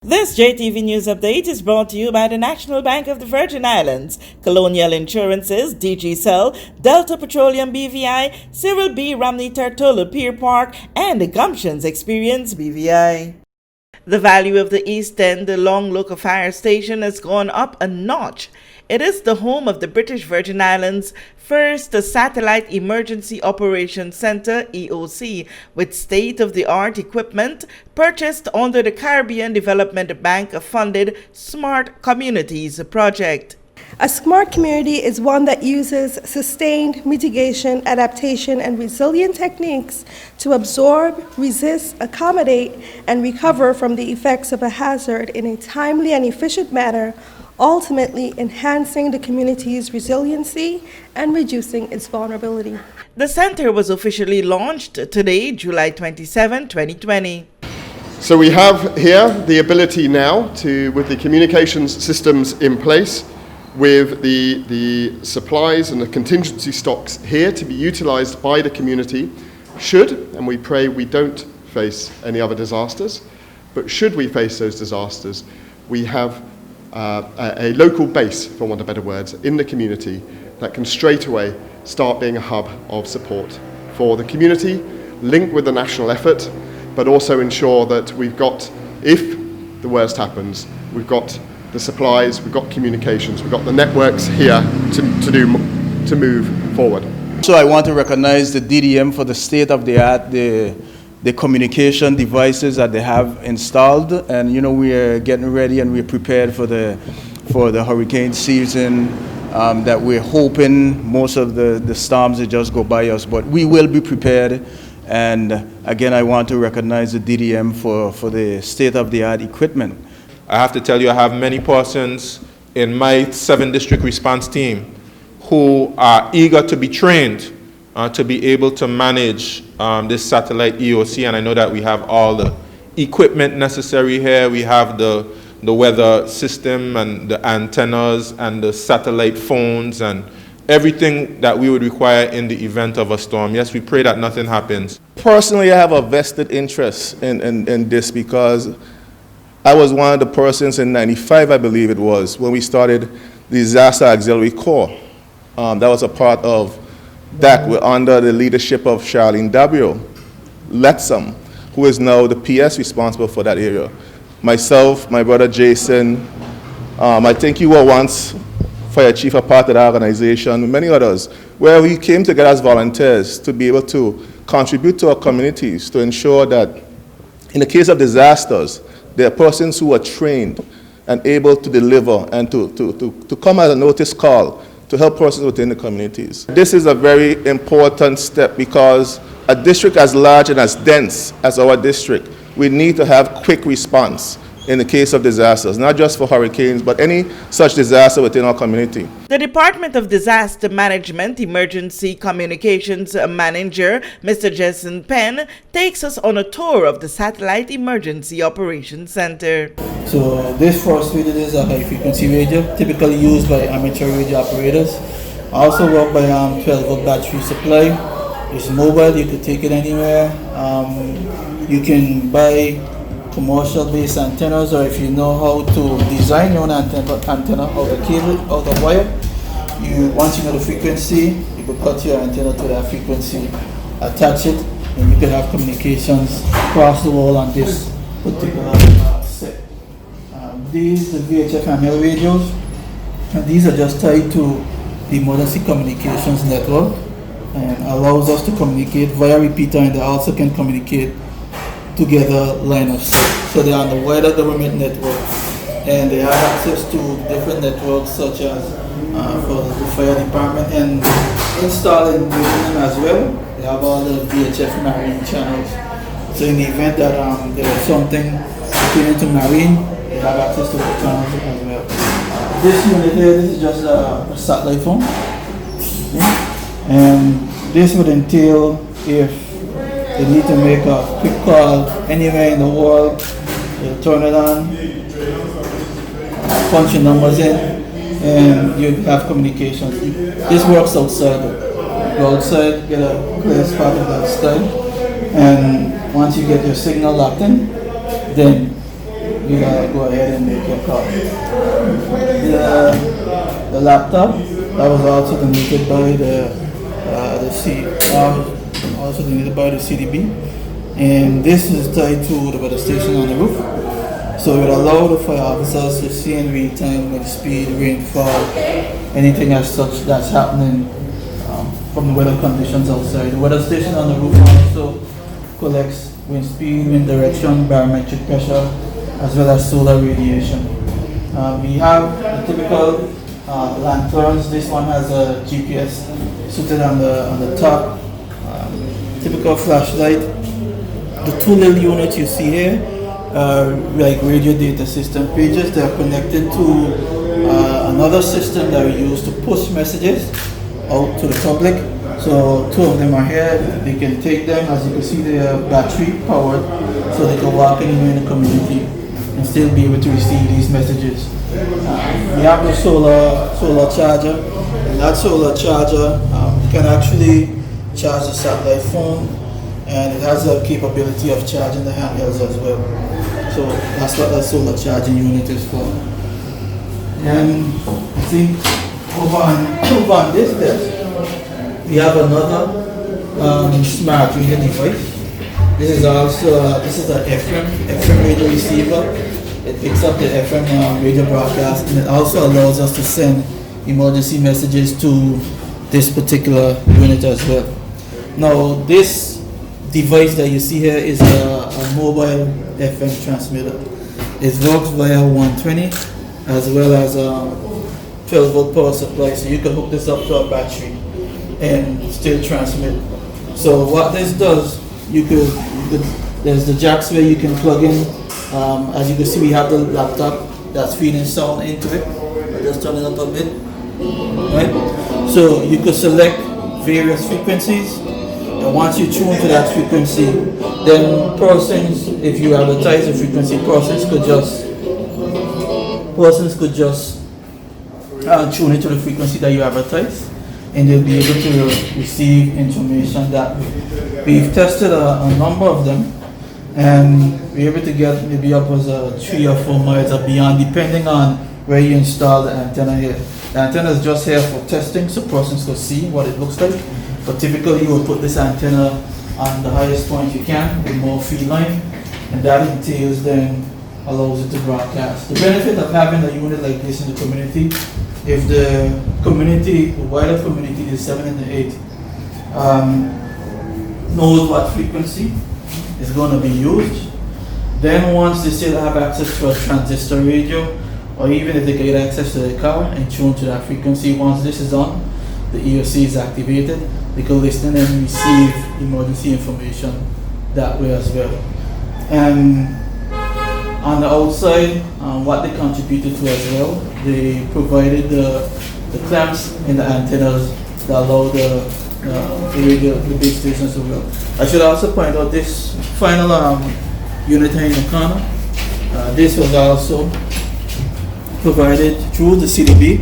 This JTV News Update is brought to you by the National Bank of the Virgin Islands, Colonial Insurances, DG Cell, Delta Petroleum BVI, Cyril B. Romney Tartola Pier Park, and the Gumptions Experience BVI. The value of the East End, the Long Local Fire Station, has gone up a notch. It is the home of the British Virgin Islands' first Satellite Emergency Operations Center, EOC, with state-of-the-art equipment purchased under the Caribbean Development Bank-funded Smart Communities project. A smart community is one that uses sustained mitigation, adaptation, and resilient techniques to absorb, resist, accommodate, and recover from the effects of a hazard in a timely and efficient manner, ultimately enhancing the community's resiliency and reducing its vulnerability. The center was officially launched today, July 27, 2020. So we have here the ability now to, with the communications systems in place, with the supplies and the contingency stocks here to be utilized by the community, should, and we pray we don't face any other disasters, but should we face those disasters, we have a local base, for want of better words, in the community that can straight away start being a hub of support for the community, linked with the national effort, but also ensure that we've got, if the worst happens, we've got the supplies, we've got communications, we've got the networks here to move forward. So I want to recognize the DDM for the state-of-the-art, the communication devices that they have installed, and we are getting ready and we're prepared for the hurricane season. That we're hoping most of the storms will just go by us, but we will be prepared. And again, I want to recognize the DDM for the state-of-the-art equipment. I have to tell you, I have many persons in my 7-district response team who are eager to be trained to be able to manage this satellite EOC, and I know that we have all the equipment necessary here. We have the weather system and the antennas and the satellite phones and everything that we would require in the event of a storm. Yes, we pray that nothing happens. Personally, I have a vested interest in this because I was one of the persons in '95, I believe it was, when we started the Disaster Auxiliary Corps. That was a part of that. We're under the leadership of Charlene W. Letsom, who is now the PS responsible for that area. Myself, my brother Jason, I think you were once fire chief, a part of the organization, many others, where we came together as volunteers to be able to contribute to our communities to ensure that in the case of disasters, there are persons who are trained and able to deliver and to come as a notice call to help persons within the communities. This is a very important step because a district as large and as dense as our district, we need to have quick response in the case of disasters, not just for hurricanes, but any such disaster within our community. The Department of Disaster Management Emergency Communications Manager, Mr. Jason Penn, takes us on a tour of the Satellite Emergency Operations Center. So this first radio is a high-frequency radio, typically used by amateur radio operators. Also work by 12-volt battery supply. It's mobile, you could take it anywhere. You can buy commercial-based antennas, or if you know how to design your own antenna out of cable, out of wire, once you know the frequency, you could cut your antenna to that frequency, attach it, and you can have communications across the world on this particular set. These are the VHF handheld radios, and these are just tied to the emergency communications network and allows us to communicate via repeater, and they also can communicate together line of sight. So they are on the wider government network, and they have access to different networks such as for the fire department, and installed in them as well. They have all the VHF marine channels. So in the event that there is something pertaining to marine, they have access to the channels as well. This unit here, this is just a satellite phone. Okay. And this would entail if they need to make a quick call anywhere in the world, they'll turn it on, punch your numbers in, and you have communications. This works outside. Go outside, get a clear spot of that style, and once you get your signal locked in, then you go ahead and make your call. The laptop that was also donated by also donated by the CDB, and this is tied to the weather station on the roof. So it would allow the fire officers to see in real time wind speed, rainfall, anything as such that's happening from the weather conditions outside. The weather station on the roof also collects wind speed, wind direction, barometric pressure, as well as solar radiation. We have the typical lanterns. This one has a GPS suited on the top. Typical flashlight. The two little units you see here like radio data system pages. They are connected to another system that we use to push messages out to the public. So two of them are here. They can take them. As you can see, they are battery powered, so they can walk anywhere in the community and still be able to receive these messages. We have the solar charger, and that solar charger can actually charge the satellite phone, and it has a capability of charging the handhelds as well. So that's what the solar charging unit is for. And I think over on this desk, we have another smart reader device. This is an FM radio receiver. It picks up the FM radio broadcast, and it also allows us to send emergency messages to this particular unit as well. Now, this device that you see here is a mobile FM transmitter. It works via 120 as well as a 12 volt power supply, so you can hook this up to a battery and still transmit. So what this does, there's the jacks where you can plug in. As you can see, we have the laptop that's feeding sound into it. I'll just turn it up a bit. Right? So you could select various frequencies, and once you tune to that frequency, then persons, if you advertise the frequency, persons could just tune into the frequency that you advertise, and they'll be able to receive information that way. We've tested a number of them, and we're able to get maybe upwards of 3 or 4 miles or beyond, depending on where you install the antenna here. The antenna is just here for testing, so persons could see what it looks like. But typically, you will put this antenna on the highest point you can with more feed line, and that entails then allows it to broadcast. The benefit of having a unit like this in the community, if the wider community, the 7 and the 8, knows what frequency is going to be used, then once they still have access to a transistor radio, or even if they get access to the car and tune to that frequency, once this is on, the EOC is activated, they can listen and receive emergency information that way as well. And on the outside, what they contributed to as well, they provided the clamps in the antennas that allow the base stations to work. I should also point out this final unit here in the corner. This was also provided through the CDB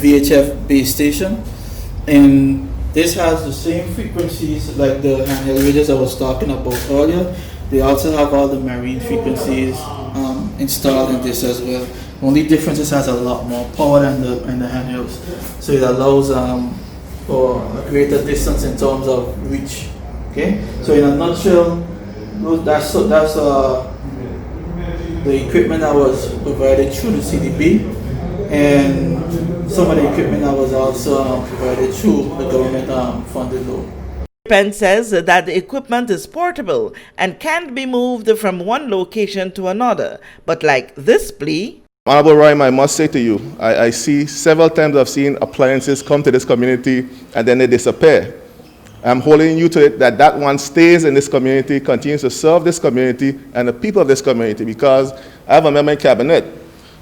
VHF base station, and this has the same frequencies like the handheld radios I was talking about earlier. They also have all the marine frequencies installed in this as well. Only difference is it has a lot more power than the handhelds, so it allows for a greater distance in terms of reach. Okay, so in a nutshell, that's the equipment that was provided through the CDB, and some of the equipment that was also provided through the government funded loan. Penn says that the equipment is portable and can be moved from one location to another, but like this plea. Honorable Ryan, I must say to you, I see several times I've seen appliances come to this community and then they disappear. I'm holding you to it that one stays in this community, continues to serve this community and the people of this community, because I have a member in cabinet.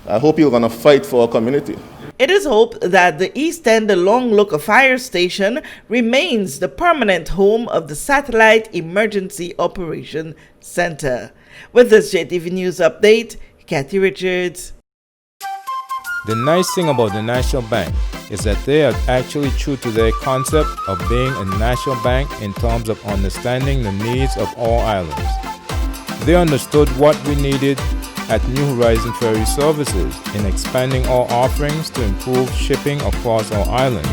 I hope you're going to fight for our community. It is hoped that the East End Long Look Fire Station remains the permanent home of the Satellite Emergency Operation Center. With this JTV News Update, Kathy Richards. The nice thing about the National Bank is that they are actually true to their concept of being a national bank in terms of understanding the needs of all islands. They understood what we needed at New Horizon Ferry Services in expanding our offerings to improve shipping across our island.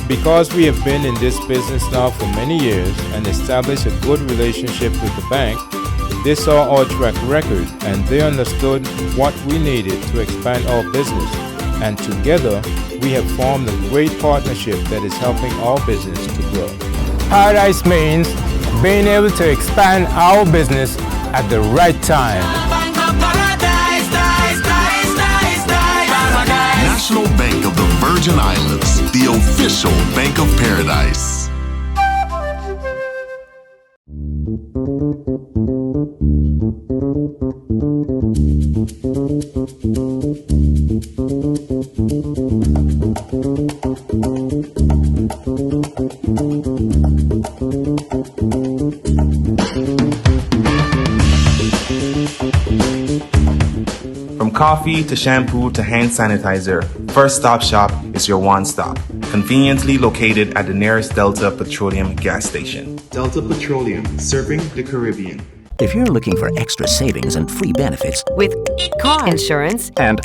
Because we have been in this business now for many years and established a good relationship with the bank, they saw our track record and they understood what we needed to expand our business. And together, we have formed a great partnership that is helping our business to grow. Paradise means being able to expand our business at the right time. National Bank of the Virgin Islands, the official Bank of Paradise. From coffee to shampoo to hand sanitizer, First Stop Shop is your one-stop. Conveniently located at the nearest Delta Petroleum gas station. Delta Petroleum, serving the Caribbean. If you're looking for extra savings and free benefits with car insurance and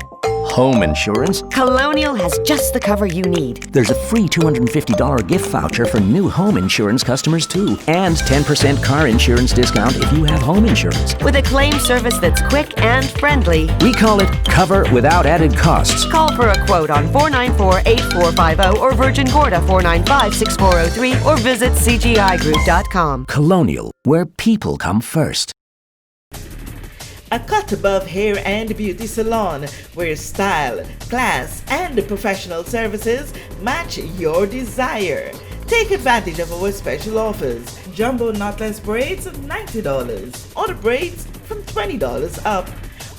home insurance, Colonial has just the cover you need. There's a free $250 gift voucher for new home insurance customers too, and 10% car insurance discount if you have home insurance. With a claim service that's quick and friendly. We call it cover without added costs. Call for a quote on 494-8450 or Virgin Gorda 495-6403 or visit cgigroup.com. Colonial, where people come first. A Cut Above Hair and Beauty Salon, where style, class, and professional services match your desire. Take advantage of our special offers. Jumbo knotless braids of $90, other braids from $20 up.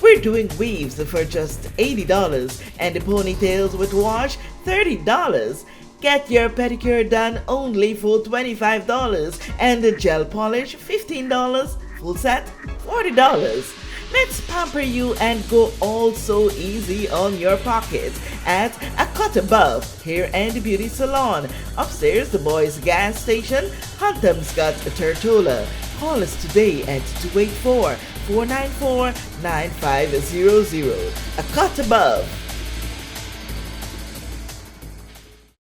We're doing weaves for just $80 and the ponytails with wash $30. Get your pedicure done only for $25 and the gel polish $15, full set $40. Let's pamper you and go all so easy on your pocket at A Cut Above Hair and Beauty Salon, upstairs the Boys Gas Station, Huntamscott, Tortola. Call us today at 284-494-9500. A Cut Above